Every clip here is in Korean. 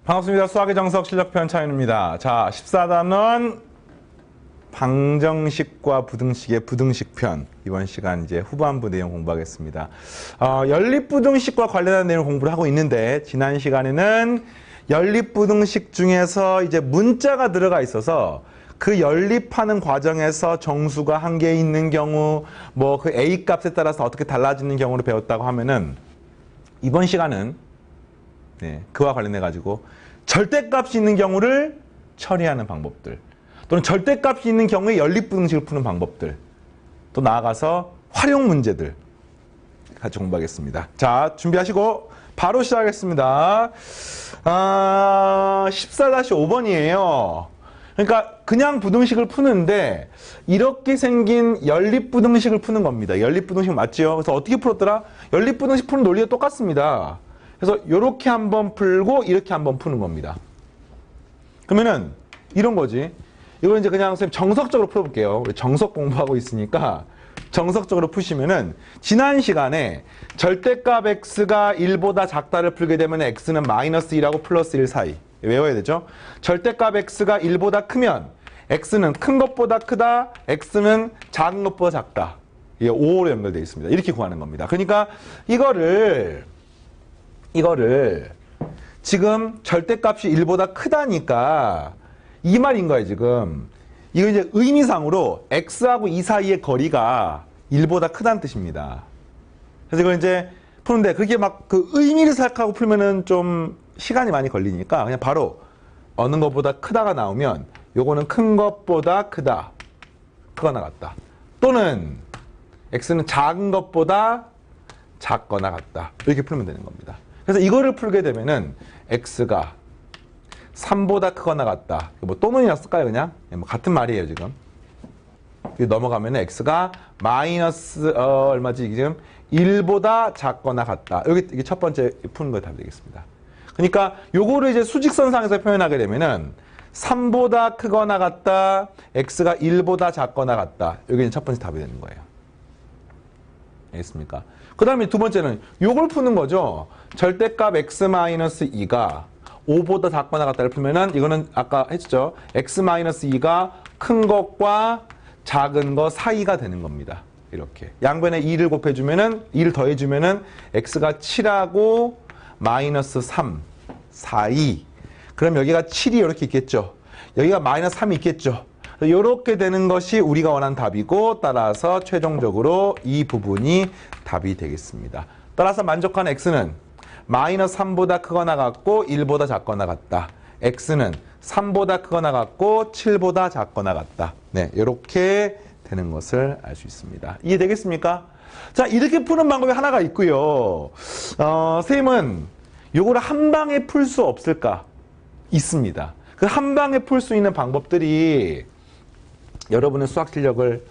반갑습니다. 수학의 정석 실력편 차윤입니다. 자, 14단원 방정식과 부등식의 부등식편. 이번 시간 이제 후반부 내용 공부하겠습니다. 연립부등식과 관련한 내용 공부를 하고 있는데, 지난 시간에는 연립부등식 중에서 이제 문자가 들어가 있어서 그 연립하는 과정에서 정수가 한 개 있는 경우, 뭐 그 A 값에 따라서 어떻게 달라지는 경우를 배웠다고 하면은, 이번 시간은 그와 관련해 가지고 절대값이 있는 경우를 처리하는 방법들, 또는 절대값이 있는 경우에 연립부등식을 푸는 방법들, 또 나아가서 활용 문제들 같이 공부하겠습니다. 자, 준비하시고 바로 시작하겠습니다. 14-5번이에요. 그러니까 그냥 부등식을 푸는데 이렇게 생긴 연립부등식을 푸는 겁니다. 연립부등식 맞죠? 그래서 어떻게 풀었더라? 연립부등식 푸는 논리가 똑같습니다. 그래서 이렇게 한번 풀고 이렇게 한번 푸는 겁니다. 그러면은 이런 거지. 이거 이제 그냥 선생님 정석적으로 풀어볼게요. 우리 정석 공부하고 있으니까 정석적으로 푸시면은, 지난 시간에 절대값 x가 1보다 작다를 풀게 되면 x는 마이너스 1하고 플러스 1 사이 외워야 되죠. 절대값 x가 1보다 크면 x는 큰 것보다 크다, x는 작은 것보다 작다. 이게 5로 연결되어 있습니다. 이렇게 구하는 겁니다. 그러니까 이거를 지금 절대값이 1보다 크다니까 이 말인 거예요, 지금. 이거 이제 의미상으로 x하고 2 사이의 거리가 1보다 크다는 뜻입니다. 그래서 이걸 이제 푸는데, 그게 막 그 의미를 생각하고 풀면은 좀 시간이 많이 걸리니까 그냥 바로 어느 것보다 크다가 나오면 요거는 큰 것보다 크다, 크거나 같다, 또는 x는 작은 것보다 작거나 같다, 이렇게 풀면 되는 겁니다. 그래서 이거를 풀게 되면은 x가 3보다 크거나 같다. 뭐 또는이나 쓸까요, 그냥? 뭐 같은 말이에요, 지금. 넘어가면 x가 마이너스 얼마지? 지금 1보다 작거나 같다. 이게 첫 번째 푸는 거에 답이 되겠습니다. 그러니까 요거를 이제 수직선상에서 표현하게 되면은 3보다 크거나 같다, x가 1보다 작거나 같다. 여기는 첫 번째 답이 되는 거예요. 알겠습니까? 그 다음에 두 번째는 요걸 푸는 거죠. 절대값 x-2가 5보다 작거나 같다를 풀면은, 이거는 아까 했죠. x-2가 큰 것과 작은 것 사이가 되는 겁니다. 이렇게 양변에 2를 곱해주면은, 2를 더해주면은 x가 7하고 마이너스 3 사이. 그럼 여기가 7이 이렇게 있겠죠. 여기가 마이너스 3이 있겠죠. 이렇게 되는 것이 우리가 원하는 답이고, 따라서 최종적으로 이 부분이 답이 되겠습니다. 따라서 만족하는 x는 마이너스 3보다 크거나 같고 1보다 작거나 같다. x는 3보다 크거나 같고 7보다 작거나 같다. 네, 이렇게 되는 것을 알 수 있습니다. 이해되겠습니까? 자, 이렇게 푸는 방법이 하나가 있고요. 선생님은 요거를 한 방에 풀 수 없을까? 있습니다. 그 한 방에 풀 수 있는 방법들이 여러분의 수학 실력을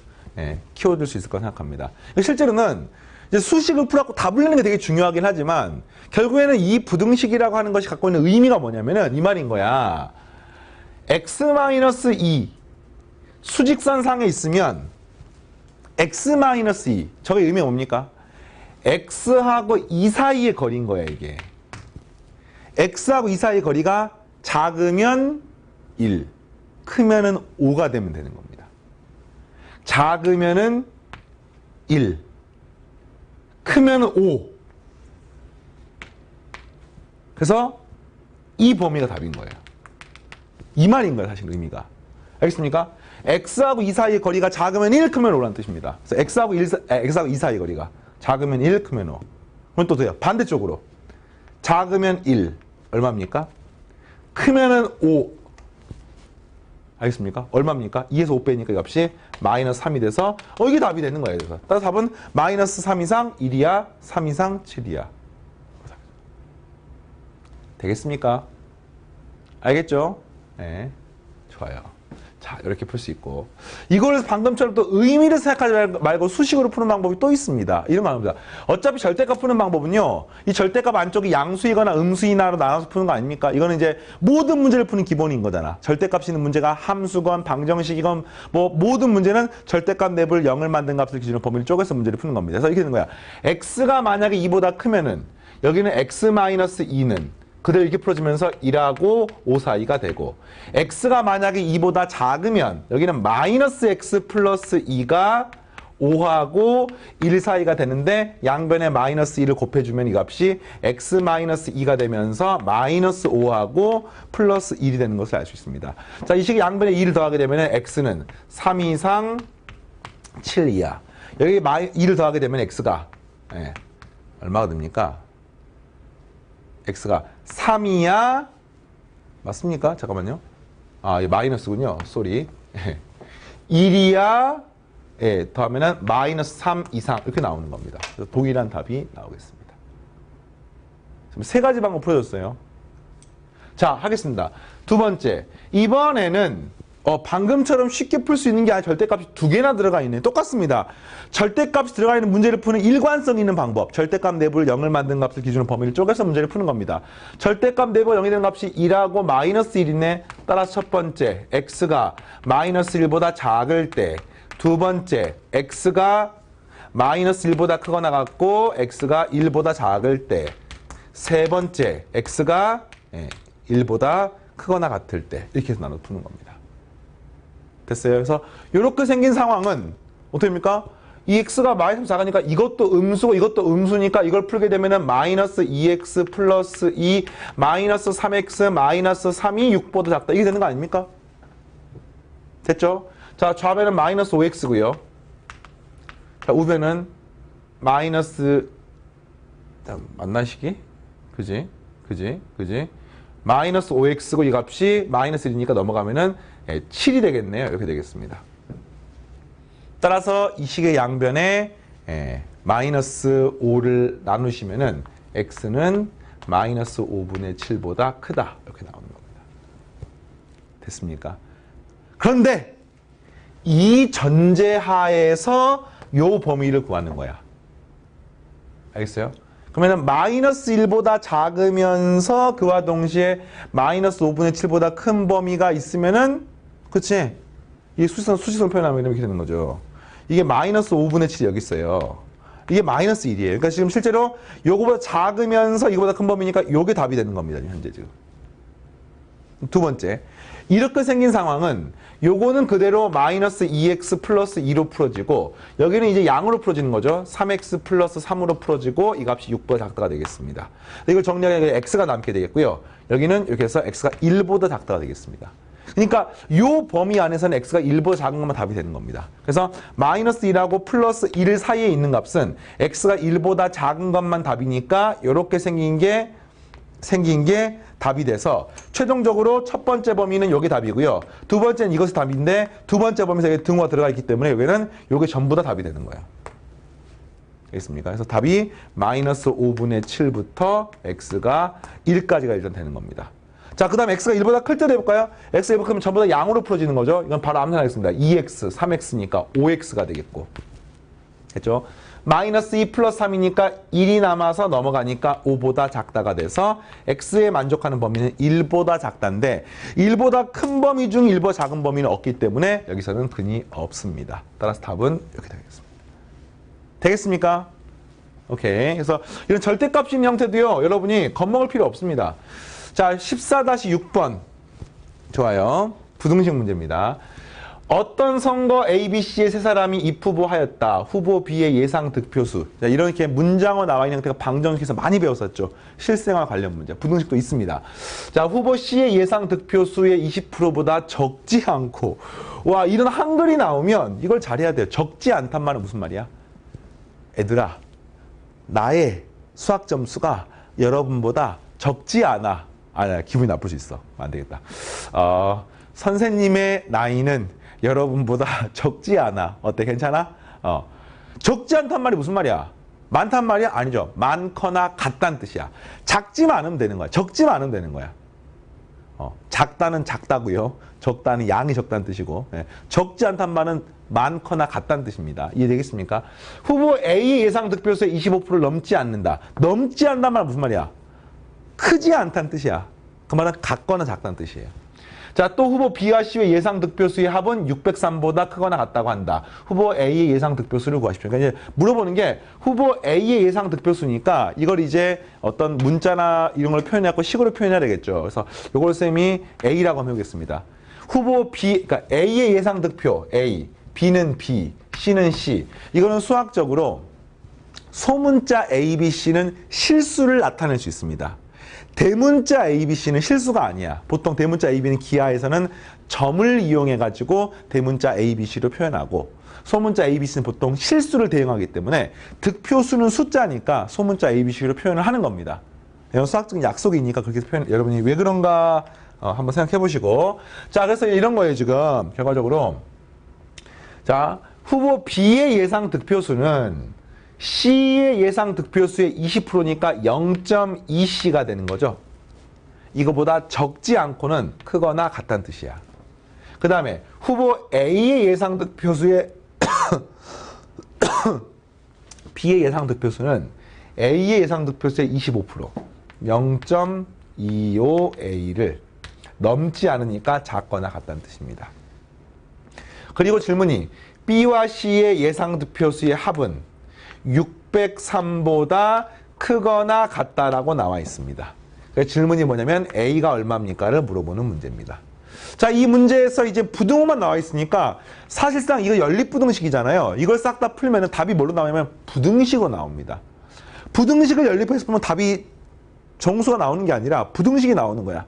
키워줄 수 있을 거라 생각합니다. 실제로는 이제 수식을 풀어갖고 답을 내는 게 되게 중요하긴 하지만, 결국에는 이 부등식이라고 하는 것이 갖고 있는 의미가 뭐냐면은 이 말인 거야. x-2 수직선상에 있으면 x-2, 저게 의미가 뭡니까? x하고 2 사이의 거리인 거야, 이게. x하고 2 사이의 거리가 작으면 1, 크면은 5가 되면 되는 겁니다. 작으면은 1, 크면은 5. 그래서 이 범위가 답인 거예요. 이 말인 거예요, 사실 의미가. 알겠습니까? x하고 2 사이의 거리가 작으면 1, 크면 5라는 뜻입니다. 그래서 x하고 2 사이의 거리가 작으면 1, 크면 5. 그럼 또 돼요. 반대쪽으로. 작으면 1, 얼마입니까? 크면은 5. 알겠습니까? 얼마입니까? 2에서 5 빼니까 값이 마이너스 3이 돼서 이게 답이 되는 거예요. 그래서 따라서 답은 마이너스 3 이상 1이야, 3 이상 7이야. 되겠습니까? 알겠죠? 네, 좋아요. 자, 이렇게 풀 수 있고, 이걸 방금처럼 또 의미를 생각하지 말고 수식으로 푸는 방법이 또 있습니다. 이런 거 아닙니다. 어차피 절대값 푸는 방법은요, 이 절대값 안쪽이 양수이거나 음수이나로 나눠서 푸는 거 아닙니까? 이거는 이제 모든 문제를 푸는 기본인 거잖아. 절대값이 있는 문제가 함수건 방정식이건 뭐 모든 문제는 절대값 맵을 0을 만든 값을 기준으로 범위를 쪼개서 문제를 푸는 겁니다. 그래서 이렇게 되는 거야. x가 만약에 2보다 크면은 여기는 x-2는 그대로 이렇게 풀어지면서 1하고 5 사이가 되고 x가 만약에 2보다 작으면 여기는 마이너스 x 플러스 2가 5하고 1 사이가 되는데 양변에 마이너스 2를 곱해주면 이 값이 x 마이너스 2가 되면서 마이너스 5하고 플러스 1이 되는 것을 알 수 있습니다. 자, 이 식의 양변에 2를 더하게 되면 x는 3 이상 7 이하. 여기 2를 더하게 되면 x가 얼마가 됩니까? x가 3 이하 맞습니까? 잠깐만요. 아, 이 마이너스군요. 쏘리. 1 이하 더하면은 마이너스 3 이상 이렇게 나오는 겁니다. 그래서 동일한 답이 나오겠습니다. 지금 세 가지 방법 풀어줬어요. 자, 하겠습니다. 두 번째. 이번에는 방금처럼 쉽게 풀 수 있는 게 아니라 절대값이 두 개나 들어가 있네. 똑같습니다. 절대값이 들어가 있는 문제를 푸는 일관성 있는 방법. 절대값 내부를 0을 만든 값을 기준으로 범위를 쪼개서 문제를 푸는 겁니다. 절대값 내부가 0이 되는 값이 1하고 마이너스 1이네. 따라서 첫 번째, x가 마이너스 1보다 작을 때. 두 번째, x가 마이너스 1보다 크거나 같고 x가 1보다 작을 때. 세 번째, x가 1보다 크거나 같을 때. 이렇게 해서 나눠 푸는 겁니다. 됐어요? 그래서 이렇게 생긴 상황은 어떻게 됩니까? 이 x가 마이너스 작으니까 이것도 음수고 이것도 음수니까 이걸 풀게 되면은 마이너스 2x 플러스 2 마이너스 3x 마이너스 3이 6보다 작다. 이게 되는 거 아닙니까? 됐죠? 자, 좌변은 마이너스 5x고요. 자, 우변은 마이너스 만나시기? 그지? 마이너스 5x고 이 값이 마이너스 1이니까 넘어가면은 7이 되겠네요. 이렇게 되겠습니다. 따라서 이 식의 양변에 마이너스 5를 나누시면은 x는 마이너스 5분의 7보다 크다. 이렇게 나오는 겁니다. 됐습니까? 그런데 이 전제하에서 요 범위를 구하는 거야. 알겠어요? 그러면 마이너스 1보다 작으면서 그와 동시에 마이너스 5분의 7보다 큰 범위가 있으면은 그치? 이 수직선 표현하면 이렇게 되는 거죠. 이게 마이너스 5분의 7이 여기 있어요. 이게 마이너스 1이에요. 그러니까 지금 실제로 요거보다 작으면서 이거보다 큰 범위니까 요게 답이 되는 겁니다. 현재 지금. 두 번째. 이렇게 생긴 상황은 요거는 그대로 마이너스 2x 플러스 2로 풀어지고 여기는 이제 양으로 풀어지는 거죠. 3x 플러스 3으로 풀어지고 이 값이 6보다 작다가 되겠습니다. 이걸 정리하면 x가 남게 되겠고요. 여기는 이렇게 해서 x가 1보다 작다가 되겠습니다. 그러니까 요 범위 안에서는 x가 1보다 작은 것만 답이 되는 겁니다. 그래서 마이너스 1하고 플러스 1 사이에 있는 값은 x가 1보다 작은 것만 답이니까 이렇게 생긴 게 답이 돼서 최종적으로 첫 번째 범위는 여기 답이고요. 두 번째는 이것이 답인데 두 번째 범위에서 여기 등호가 들어가 있기 때문에 여기는 요게 전부 다 답이 되는 거예요. 알겠습니까? 그래서 답이 마이너스 5분의 7부터 x가 1까지가 일단 되는 겁니다. 자, 그 다음에 x가 1보다 클 때도 해볼까요? x가 1보다 크면 전부 다 양으로 풀어지는 거죠. 이건 바로 암산하겠습니다. 2x, 3x니까 5x가 되겠고. 됐죠? 마이너스 2 플러스 3이니까 1이 남아서 넘어가니까 5보다 작다가 돼서 x에 만족하는 범위는 1보다 작다인데 1보다 큰 범위 중 1보다 작은 범위는 없기 때문에 여기서는 근이 없습니다. 따라서 답은 이렇게 되겠습니다. 되겠습니까? 오케이. 그래서 이런 절대값 있는 형태도요. 여러분이 겁먹을 필요 없습니다. 자, 14-6번. 좋아요. 부등식 문제입니다. 어떤 선거 A, B, C의 세 사람이 입후보하였다. 후보 B의 예상 득표수. 자, 이렇게 문장어 나와 있는 형태가 방정식에서 많이 배웠었죠. 실생활 관련 문제. 부등식도 있습니다. 자, 후보 C의 예상 득표수의 20%보다 적지 않고. 와, 이런 한글이 나오면 이걸 잘해야 돼요. 적지 않단 말은 무슨 말이야? 애들아, 나의 수학 점수가 여러분보다 적지 않아. 아니야, 기분이 나쁠 수 있어. 안 되겠다. 선생님의 나이는 여러분보다 적지 않아. 어때? 괜찮아? 적지 않단 말이 무슨 말이야? 많단 말이야? 아니죠. 많거나 같다는 뜻이야. 작지만 않으면 되는 거야. 적지만 않으면 되는 거야. 작다는 작다고요. 적다는 양이 적다는 뜻이고. 적지 않단 말은 많거나 같다는 뜻입니다. 이해되겠습니까? 후보 A의 예상 득표수의 25%를 넘지 않는다. 넘지 않는단 말은 무슨 말이야? 크지 않다는 뜻이야. 그 말은 같거나 작다는 뜻이에요. 자, 또 후보 B와 C의 예상 득표수의 합은 603보다 크거나 같다고 한다. 후보 A의 예상 득표수를 구하십시오. 그러니까 이제 물어보는 게 후보 A의 예상 득표수니까 이걸 이제 어떤 문자나 이런 걸 표현해갖고 식으로 표현해야 되겠죠. 그래서 요걸 쌤이 A라고 한번 해보겠습니다. 후보 B, 그러니까 A의 예상 득표 A, B는 B, C는 C. 이거는 수학적으로 소문자 A, B, C는 실수를 나타낼 수 있습니다. 대문자 A, B, C는 실수가 아니야. 보통 대문자 A, B는 기하에서는 점을 이용해가지고 대문자 A, B, C로 표현하고 소문자 A, B, C는 보통 실수를 대응하기 때문에 득표수는 숫자니까 소문자 A, B, C로 표현을 하는 겁니다. 이런 수학적인 약속이 있으니까 그렇게 표현, 여러분이 왜 그런가 한번 생각해 보시고. 자, 그래서 이런 거예요, 지금. 결과적으로. 자, 후보 B의 예상 득표수는 C의 예상 득표수의 20%니까 0.2C가 되는 거죠. 이거보다 적지 않고는 크거나 같다는 뜻이야. 그 다음에 후보 A의 예상 득표수의 B의 예상 득표수는 A의 예상 득표수의 25%, 0.25A를 넘지 않으니까 작거나 같다는 뜻입니다. 그리고 질문이 B와 C의 예상 득표수의 합은 603보다 크거나 같다라고 나와 있습니다. 그래서 질문이 뭐냐면 A가 얼마입니까를 물어보는 문제입니다. 자, 이 문제에서 이제 부등호만 나와 있으니까 사실상 이거 연립부등식이잖아요. 이걸 싹 다 풀면 답이 뭘로 나오냐면 부등식으로 나옵니다. 부등식을 연립해서 보면 답이 정수가 나오는 게 아니라 부등식이 나오는 거야.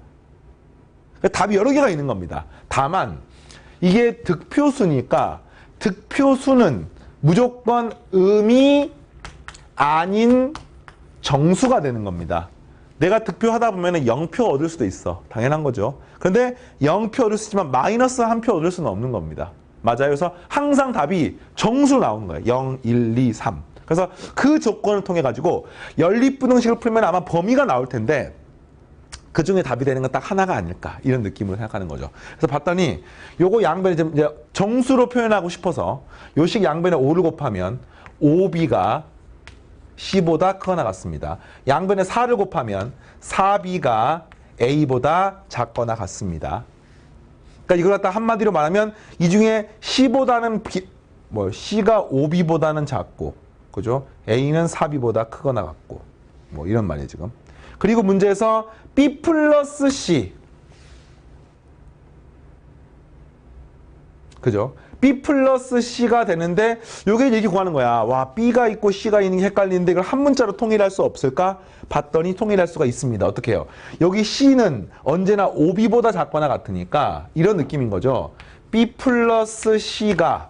그러니까 답이 여러 개가 있는 겁니다. 다만 이게 득표수니까 득표수는 무조건 음이 아닌 정수가 되는 겁니다. 내가 득표하다 보면 0표 얻을 수도 있어. 당연한 거죠. 그런데 0표 얻을 수 있지만 마이너스 1표 얻을 수는 없는 겁니다. 맞아요. 그래서 항상 답이 정수로 나오는 거예요. 0, 1, 2, 3. 그래서 그 조건을 통해 가지고 연립부등식을 풀면 아마 범위가 나올 텐데 그 중에 답이 되는 건 딱 하나가 아닐까 이런 느낌으로 생각하는 거죠. 그래서 봤더니 요거 양변에 이제 정수로 표현하고 싶어서 요식 양변에 5를 곱하면 5b가 C보다 크거나 같습니다. 양변에 4를 곱하면 4b가 A보다 작거나 같습니다. 그러니까 이걸 갖다 한마디로 말하면 이 중에 C보다는 C가 5b보다는 작고, 그죠? A는 4b보다 크거나 같고, 뭐 이런 말이에요 지금. 그리고 문제에서 B 플러스 C, 그죠? B 플러스 C가 되는데 요게 얘기 구하는 거야. 와, B가 있고 C가 있는 게 헷갈리는데 이걸 한 문자로 통일할 수 없을까? 봤더니 통일할 수가 있습니다. 어떻게 해요? 여기 C는 언제나 5B보다 작거나 같으니까 이런 느낌인 거죠. B 플러스 C가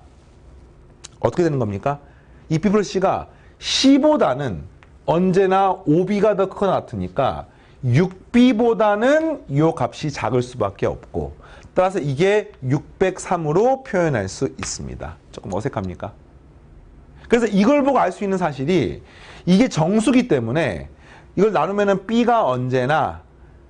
어떻게 되는 겁니까? 이 B 플러스 C가 C보다는 언제나 5B가 더 크거나 같으니까 6B보다는 이 값이 작을 수밖에 없고, 따라서 이게 603으로 표현할 수 있습니다. 조금 어색합니까? 그래서 이걸 보고 알 수 있는 사실이 이게 정수기 때문에 이걸 나누면은 B가 언제나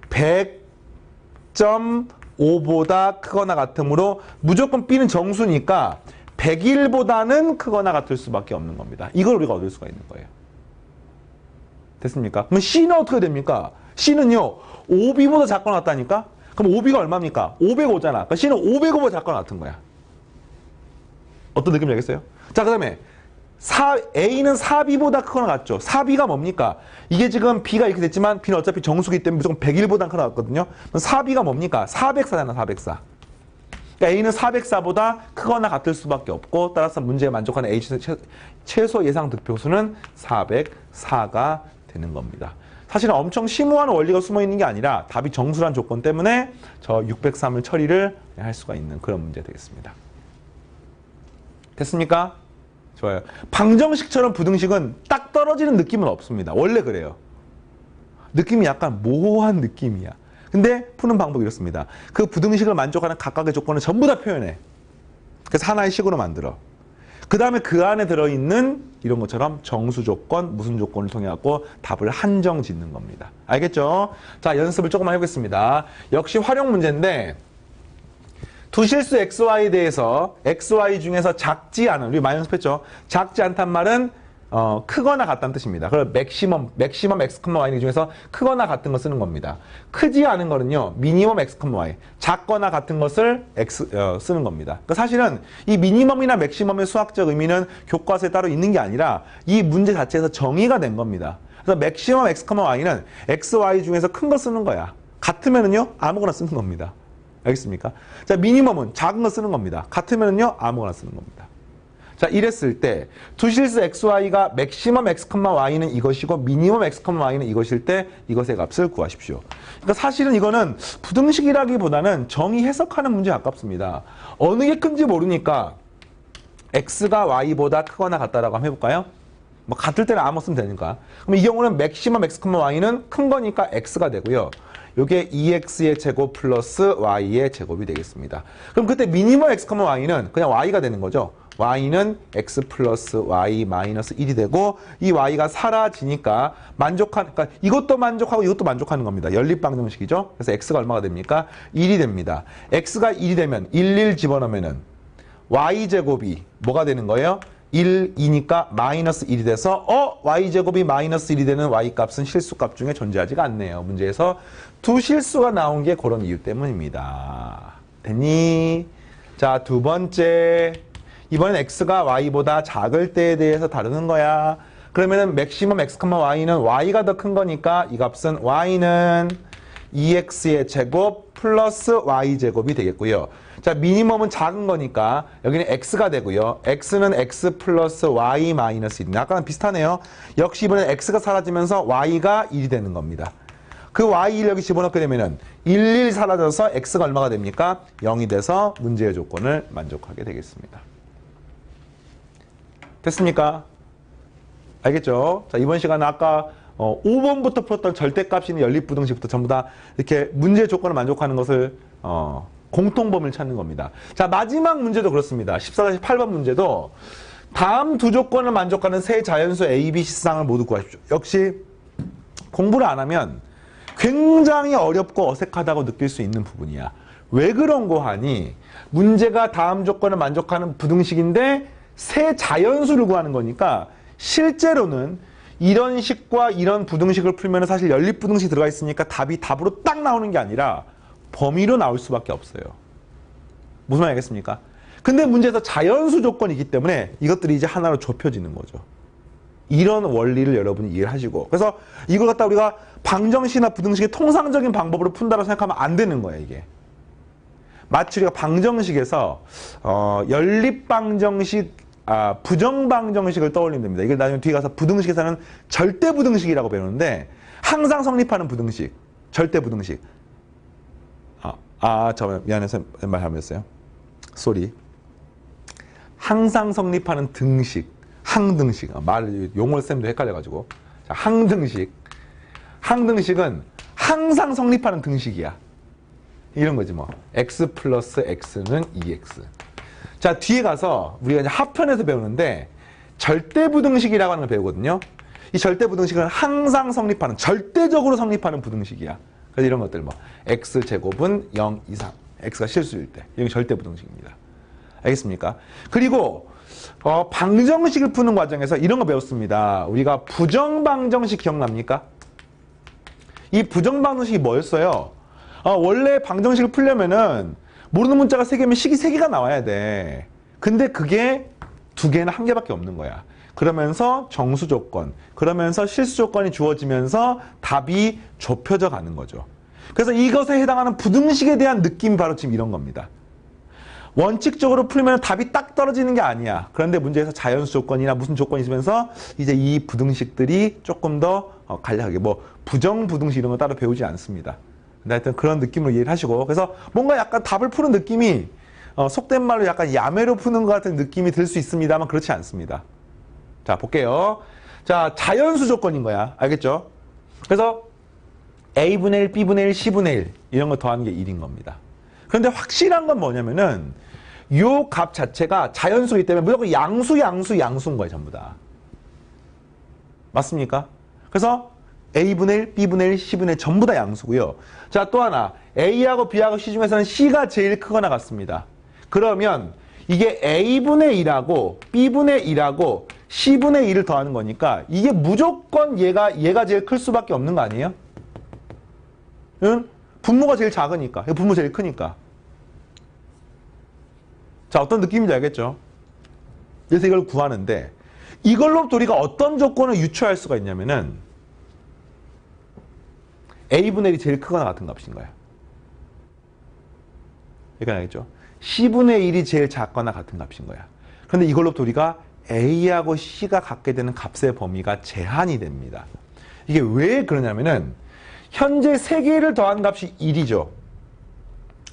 100.5보다 크거나 같으므로 무조건 B는 정수니까 101보다는 크거나 같을 수밖에 없는 겁니다. 이걸 우리가 얻을 수가 있는 거예요. 됐습니까? 그럼 C는 어떻게 됩니까? C는요 5B보다 작거나 같다니까? 그럼 5B가 얼마입니까? 505잖아. 그러니까 C는 505보다 작거나 같은 거야. 어떤 느낌인지 알겠어요? 자, 그 다음에 A는 4B보다 크거나 같죠? 4B가 뭡니까? 이게 지금 B가 이렇게 됐지만 B는 어차피 정수기 때문에 무조건 101보다 크거나 같거든요. 그럼 4B가 뭡니까? 404잖아, 404. 그러니까 A는 404보다 크거나 같을 수밖에 없고, 따라서 문제에 만족하는 A 최소 예상 득표수는 404가 되는 겁니다. 사실은 엄청 심오한 원리가 숨어 있는 게 아니라 답이 정수란 조건 때문에 저 603을 처리를 할 수가 있는 그런 문제 되겠습니다. 됐습니까? 좋아요. 방정식처럼 부등식은 딱 떨어지는 느낌은 없습니다. 원래 그래요. 느낌이 약간 모호한 느낌이야. 근데 푸는 방법이 이렇습니다. 그 부등식을 만족하는 각각의 조건을 전부 다 표현해. 그래서 하나의 식으로 만들어. 그 다음에 그 안에 들어있는 이런 것처럼 정수 조건, 무슨 조건을 통해 갖고 답을 한정 짓는 겁니다. 알겠죠? 자, 연습을 조금만 해보겠습니다. 역시 활용 문제인데 두 실수 XY에 대해서 XY 중에서 작지 않은, 우리 많이 연습했죠? 작지 않단 말은 크거나 같다는 뜻입니다. 그럼 맥시멈 x, y는 중에서 크거나 같은 거 쓰는 겁니다. 크지 않은 거는요, 미니멈 x, y. 작거나 같은 것을 쓰는 겁니다. 그러니까 사실은 이 미니멈이나 맥시멈의 수학적 의미는 교과서에 따로 있는 게 아니라 이 문제 자체에서 정의가 된 겁니다. 그래서 맥시멈 x, y는 x, y 중에서 큰 거 쓰는 거야. 같으면은요, 아무거나 쓰는 겁니다. 알겠습니까? 자, 미니멈은 작은 거 쓰는 겁니다. 같으면은요, 아무거나 쓰는 겁니다. 자, 이랬을 때 두 실수 xy가 맥시멈 x, y는 이것이고 미니멈 x, y는 이것일 때 이것의 값을 구하십시오. 그러니까 사실은 이거는 부등식이라기보다는 정의 해석하는 문제에 가깝습니다. 어느 게 큰지 모르니까 x가 y보다 크거나 같다라고 한번 해볼까요? 뭐 같을 때는 아무 쓰면 되니까. 그럼 이 경우는 맥시멈 x, y는 큰 거니까 x가 되고요. 요게 2x의 제곱 플러스 y의 제곱이 되겠습니다. 그럼 그때 미니멈 x, y는 그냥 y가 되는 거죠. y는 x 플러스 y 마이너스 1이 되고 이 y가 사라지니까 그러니까 이것도 만족하고 이것도 만족하는 겁니다. 연립방정식이죠. 그래서 x가 얼마가 됩니까? 1이 됩니다. x가 1이 되면 1 집어넣으면은 y제곱이 뭐가 되는 거예요? 1, 2니까 마이너스 1이 돼서 y제곱이 마이너스 1이 되는 y값은 실수값 중에 존재하지가 않네요. 문제에서 두 실수가 나온 게 그런 이유 때문입니다. 됐니? 자, 두 번째. 이번엔 x가 y보다 작을 때에 대해서 다루는 거야. 그러면은 맥시멈 x, y는 y가 더 큰 거니까 이 값은 y는 2x의 제곱 플러스 y제곱이 되겠고요. 자, 미니멈은 작은 거니까 여기는 x가 되고요. x는 x 플러스 y 마이너스 1. 아까랑 비슷하네요. 역시 이번엔 x가 사라지면서 y가 1이 되는 겁니다. 그 y1 여기 집어넣게 되면은 1 사라져서 x가 얼마가 됩니까? 0이 돼서 문제의 조건을 만족하게 되겠습니다. 됐습니까? 알겠죠? 자, 이번 시간은 아까 5번부터 풀었던 절대값이 있는 연립부등식부터 전부 다 이렇게 문제의 조건을 만족하는 것을 공통범위를 찾는 겁니다. 자, 마지막 문제도 그렇습니다. 14-8번 문제도 다음 두 조건을 만족하는 세 자연수 A, B, C상을 모두 구하십시오. 역시 공부를 안 하면 굉장히 어렵고 어색하다고 느낄 수 있는 부분이야. 왜 그런 거 하니? 문제가 다음 조건을 만족하는 부등식인데 세 자연수를 구하는 거니까 실제로는 이런 식과 이런 부등식을 풀면 사실 연립부등식이 들어가 있으니까 답이 답으로 딱 나오는 게 아니라 범위로 나올 수밖에 없어요. 무슨 말인지 알겠습니까? 근데 문제에서 자연수 조건이기 때문에 이것들이 이제 하나로 좁혀지는 거죠. 이런 원리를 여러분이 이해를 하시고, 그래서 이걸 갖다 우리가 방정식이나 부등식의 통상적인 방법으로 푼다고 생각하면 안 되는 거예요, 이게. 마치 우리가 방정식에서 연립방정식, 부정방정식을 떠올리면 됩니다. 이걸 나중에 뒤에 가서 부등식에서는 절대부등식이라고 배우는데 항상 성립하는 부등식, 절대부등식. 저 미안해서 말 잘못했어요. 쏘리. 항상 성립하는 등식, 항등식. 용어를 쌤도 헷갈려가지고. 자, 항등식. 항등식은 항상 성립하는 등식이야. 이런 거지 뭐. x 플러스 x는 2x. 자, 뒤에 가서 우리가 이제 하편에서 배우는데 절대부등식이라고 하는 걸 배우거든요. 이 절대부등식은 항상 성립하는, 절대적으로 성립하는 부등식이야. 그래서 이런 것들 뭐 x제곱은 0 이상, x가 실수일 때 이게 절대부등식입니다. 알겠습니까? 그리고 방정식을 푸는 과정에서 이런 거 배웠습니다. 우리가 부정방정식 기억납니까? 이 부정방정식이 뭐였어요? 원래 방정식을 풀려면은 모르는 문자가 3개면 식이 3개가 나와야 돼. 근데 그게 2개나 1개밖에 없는 거야. 그러면서 정수 조건, 그러면서 실수 조건이 주어지면서 답이 좁혀져 가는 거죠. 그래서 이것에 해당하는 부등식에 대한 느낌이 바로 지금 이런 겁니다. 원칙적으로 풀면 답이 딱 떨어지는 게 아니야. 그런데 문제에서 자연수 조건이나 무슨 조건이 있으면서 이제 이 부등식들이 조금 더 간략하게 뭐 부정 부등식 이런 거 따로 배우지 않습니다. 근데 하여튼 그런 느낌으로 이해를 하시고, 그래서 뭔가 약간 답을 푸는 느낌이 속된 말로 약간 야매로 푸는 것 같은 느낌이 들 수 있습니다만 그렇지 않습니다. 자, 볼게요. 자, 자연수 조건인 거야. 알겠죠? 그래서 A분의 1, B분의 1, C분의 1 이런 거 더하는 게 1인 겁니다. 그런데 확실한 건 뭐냐면은 요 값 자체가 자연수이기 때문에 무조건 양수인 거예요, 전부 다. 맞습니까? 그래서 A분의 1, B분의 1, C분의 1 전부 다 양수고요. 자, 또 하나. A하고 B하고 C 중에서는 C가 제일 크거나 같습니다. 그러면 이게 A분의 1하고 B분의 1하고 C분의 1을 더하는 거니까 이게 무조건 얘가 제일 클 수밖에 없는 거 아니에요? 응? 분모가 제일 작으니까. 분모 제일 크니까. 자, 어떤 느낌인지 알겠죠? 그래서 이걸 구하는데 이걸로부터 우리가 어떤 조건을 유추할 수가 있냐면은 A분의 1이 제일 크거나 같은 값인 거야. 이건 알겠죠? C분의 1이 제일 작거나 같은 값인 거야. 그런데 이걸로부터 우리가 A하고 C가 갖게 되는 값의 범위가 제한이 됩니다. 이게 왜 그러냐면은 현재 3개를 더한 값이 1이죠.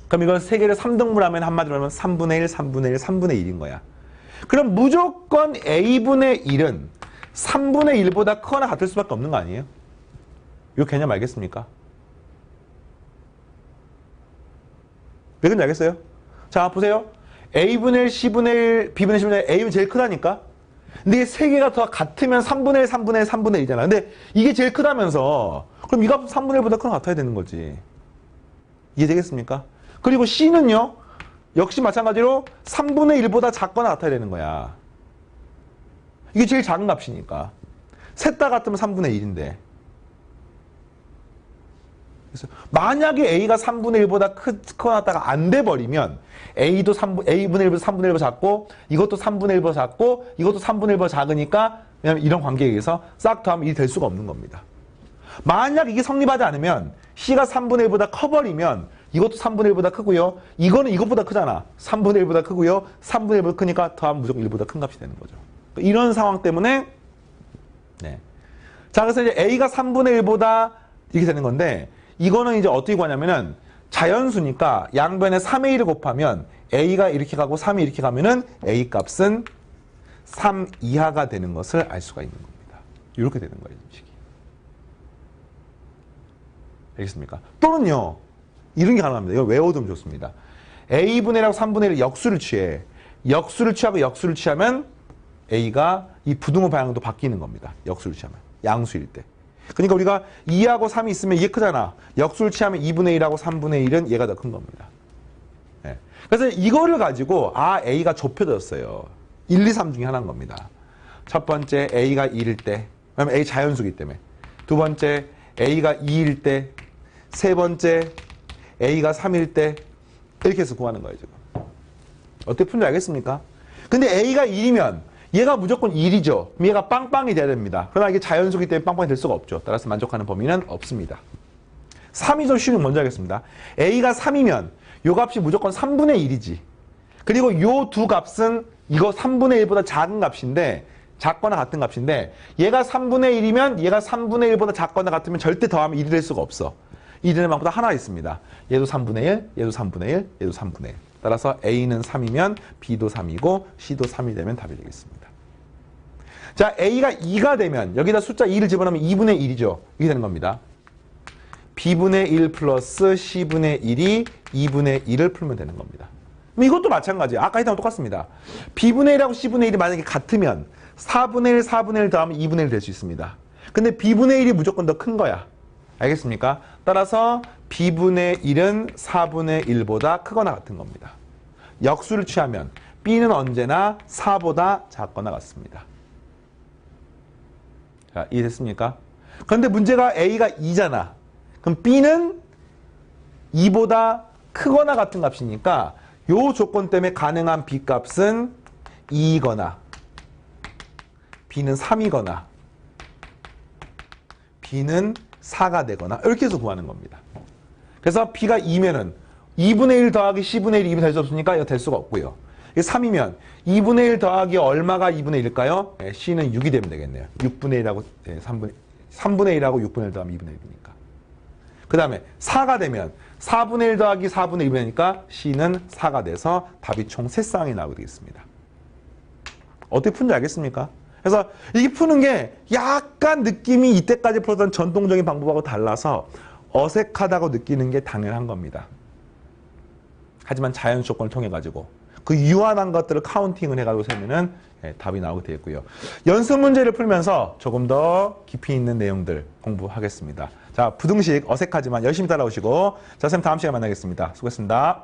그럼 이걸 3개를 3등분 하면 한마디로 하면 3분의 1, 3분의 1, 3분의 1인 거야. 그럼 무조건 A분의 1은 3분의 1보다 크거나 같을 수밖에 없는 거 아니에요? 이 개념 알겠습니까? 왜 그런지 알겠어요? 자, 보세요. A분의 1, C분의 1, B분의 10분의 1, A는 제일 크다니까? 근데 이게 3개가 더 같으면 3분의 1, 3분의 1, 3분의 1이잖아. 근데 이게 제일 크다면서 그럼 이 값은 3분의 1보다 크거나 같아야 되는 거지. 이해되겠습니까? 그리고 C는요. 역시 마찬가지로 3분의 1보다 작거나 같아야 되는 거야. 이게 제일 작은 값이니까. 셋 다 같으면 3분의 1인데. 그래서 만약에 A가 3분의 1보다 크거나 같다가 안 돼버리면 A도 A분의 1보다 3분의 1보다 작고 이것도 3분의 1보다 작고 이것도 3분의 1보다 작으니까 왜냐면 이런 관계에 의해서 싹 더하면 1이 될 수가 없는 겁니다. 만약 이게 성립하지 않으면 C가 3분의 1보다 커버리면 이것도 3분의 1보다 크고요. 이거는 이것보다 크잖아. 3분의 1보다 크고요. 3분의 1보다 크니까 더하면 무조건 1보다 큰 값이 되는 거죠. 이런 상황 때문에 네. 자, 그래서 이제 A가 3분의 1보다 이렇게 되는 건데 이거는 이제 어떻게 구하냐면은 자연수니까 양변에 3의 1을 곱하면 A가 이렇게 가고 3이 이렇게 가면은 A 값은 3 이하가 되는 것을 알 수가 있는 겁니다. 이렇게 되는 거예요, 식이. 알겠습니까? 또는요, 이런 게 가능합니다. 이거 외워두면 좋습니다. A분의 1하고 3분의 1을 역수를 취해. 역수를 취하고 역수를 취하면 A가 이 부등호 방향도 바뀌는 겁니다. 역수를 취하면. 양수일 때. 그러니까 우리가 2하고 3이 있으면 이게 크잖아. 역수를 취하면 2분의 1하고 3분의 1은 얘가 더 큰 겁니다. 네. 그래서 이거를 가지고 A가 좁혀졌어요. 1, 2, 3 중에 하나인 겁니다. 첫 번째 A가 1일 때, 그다음에 A 자연수기 때문에. 두 번째 A가 2일 때, 세 번째 A가 3일 때 이렇게 해서 구하는 거예요, 지금. 어떻게 푼지 알겠습니까? 근데 A가 1이면 얘가 무조건 1이죠. 얘가 빵빵이 돼야 됩니다. 그러나 이게 자연수기 때문에 빵빵이 될 수가 없죠. 따라서 만족하는 범위는 없습니다. 3이 좀 쉬운 거 먼저 하겠습니다. A가 3이면 요 값이 무조건 3분의 1이지. 그리고 요 두 값은 이거 3분의 1보다 작은 값인데 작거나 같은 값인데 얘가 3분의 1이면 얘가 3분의 1보다 작거나 같으면 절대 더하면 1이 될 수가 없어. 1이 되는 방법도 하나 있습니다. 얘도 3분의 1, 얘도 3분의 1, 얘도 3분의 1. 따라서 A는 3이면 B도 3이고 C도 3이 되면 답이 되겠습니다. 자, A가 2가 되면 여기다 숫자 2를 집어넣으면 2분의 1이죠. 이게 되는 겁니다. B분의 1 플러스 C분의 1이 2분의 1을 풀면 되는 겁니다. 그럼 이것도 마찬가지예요. 아까 했던 거 똑같습니다. B분의 1하고 C분의 1이 만약에 같으면 4분의 1, 4분의 1 더하면 2분의 1 될 수 있습니다. 근데 B분의 1이 무조건 더 큰 거야. 알겠습니까? 따라서 B분의 1은 4분의 1보다 크거나 같은 겁니다. 역수를 취하면 B는 언제나 4보다 작거나 같습니다. 자, 이해됐습니까? 그런데 문제가 A가 2잖아. 그럼 B는 2보다 크거나 같은 값이니까 요 조건 때문에 가능한 B 값은 2이거나 B는 3이거나 B는 4가 되거나 이렇게 해서 구하는 겁니다. 그래서 B가 2면은 2분의 1 더하기 C분의 1이 2분의 1 될 수 없으니까 이거 될 수가 없고요. 이게 3이면 2분의 1 더하기 얼마가 2분의 1일까요? 네, C는 6이 되면 되겠네요. 6분의 1하고 3분의 1하고 6분의 1 더하면 2분의 1이니까. 그 다음에 4가 되면 4분의 1 더하기 4분의 1이니까 C는 4가 돼서 답이 총 3쌍이 나오게 되겠습니다. 어떻게 푼지 알겠습니까? 그래서 이게 푸는 게 약간 느낌이 이때까지 풀었던 전통적인 방법하고 달라서 어색하다고 느끼는 게 당연한 겁니다. 하지만 자연 조건을 통해 가지고 그 유한한 것들을 카운팅을 해가지고 세면은 답이 나오게 되겠고요. 연습 문제를 풀면서 조금 더 깊이 있는 내용들 공부하겠습니다. 자, 부등식 어색하지만 열심히 따라오시고 자, 선생님 다음 시간에 만나겠습니다. 수고했습니다.